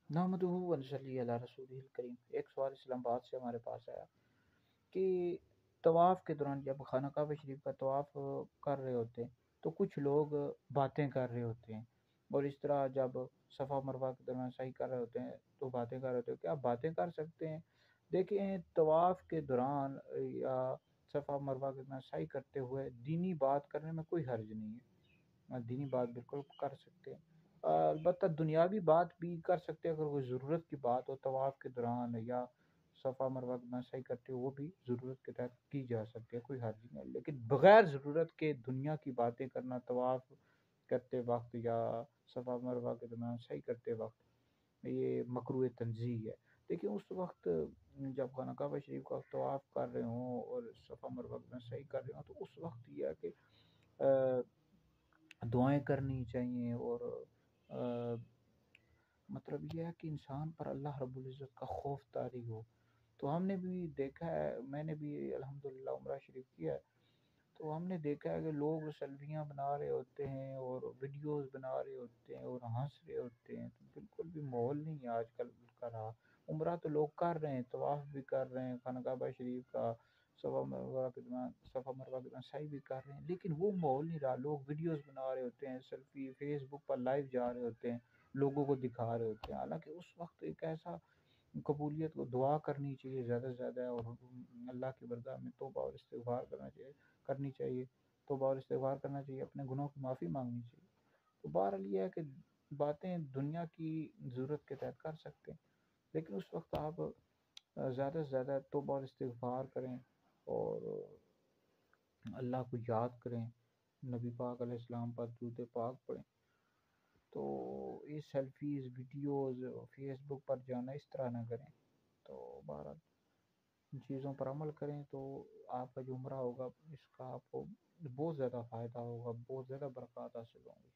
نحمدہ ونصلی علی رسولہ الکریم۔ ایک سوال اسلام آباد سے ہمارے پاس آیا کہ طواف کے دوران جب خانہ کعبہ شریف کا طواف کر رہے ہوتے ہیں تو کچھ لوگ باتیں کر رہے ہوتے ہیں، اور اس طرح جب صفا مروہ کے درمیان سعی کر رہے ہوتے ہیں تو باتیں کر رہے ہوتے ہیں، کیا آپ باتیں کر سکتے ہیں؟ دیکھیں، طواف کے دوران یا صفا مروہ کے درمیان سعی کرتے ہوئے دینی بات کرنے میں کوئی حرج نہیں ہے، دینی بات بالکل کر سکتے ہیں۔ البتہ دنیاوی بات بھی کر سکتے ہیں، اگر کوئی ضرورت کی بات ہو طواف کے دوران یا صفا مروہ میں صحیح کرتے ہو، وہ بھی ضرورت کے تحت کی جا سکتی ہے، کوئی حرج نہیں ہے۔ لیکن بغیر ضرورت کے دنیا کی باتیں کرنا طواف کرتے وقت یا صفا مروہ کے درمیان صحیح کرتے وقت یہ مکروہ تنزیہ ہے۔ دیکھیں، اس وقت جب خانہ کعبہ شریف کا طواف کر رہے ہوں اور صفا مروہ میں صحیح کر رہے ہوں تو اس وقت یہ ہے کہ دعائیں کرنی چاہیے، اور مطلب یہ ہے کہ انسان پر اللہ رب العزت کا خوف طاری ہو۔ تو ہم نے بھی دیکھا ہے، میں نے بھی الحمدللہ عمرہ شریف کیا ہے، تو ہم نے دیکھا ہے کہ لوگ سیلفیاں بنا رہے ہوتے ہیں اور ویڈیوز بنا رہے ہوتے ہیں اور ہنس رہے ہوتے ہیں، تو بالکل بھی ماحول نہیں ہے آج کل کا رہا۔ عمرہ تو لوگ کر رہے ہیں، طواف بھی کر رہے ہیں، خانہ کعبہ شریف کا صفا مروہ کے درمیان سعی بھی کر رہے ہیں، لیکن وہ ماحول نہیں رہا۔ لوگ ویڈیوز بنا رہے ہوتے ہیں، سیلفی فیس بک پر لائیو جا رہے ہوتے ہیں، لوگوں کو دکھا رہے ہوتے ہیں، حالانکہ اس وقت ایک ایسا قبولیت کو دعا کرنی چاہیے زیادہ سے زیادہ، اور اللہ کی بارگاہ میں توبہ اور استغفار کرنی چاہیے، توبہ اور استغفار کرنا چاہیے، اپنے گناہوں کی معافی مانگنی چاہیے۔ تو بہرحال یہ ہے کہ باتیں دنیا کی ضرورت کے تحت کر سکتے ہیں، لیکن اس وقت آپ زیادہ سے زیادہ توبہ اور استغفار کریں اور اللہ کو یاد کریں، نبی پاک علیہ السلام پر درود پاک پڑھیں۔ تو یہ سیلفیز ویڈیوز فیس بک پر جانا اس طرح نہ کریں۔ تو بہرحال ان چیزوں پر عمل کریں تو آپ کا جو عمرہ ہوگا اس کا آپ کو بہت زیادہ فائدہ ہوگا، بہت زیادہ برکات حاصل ہوں گی۔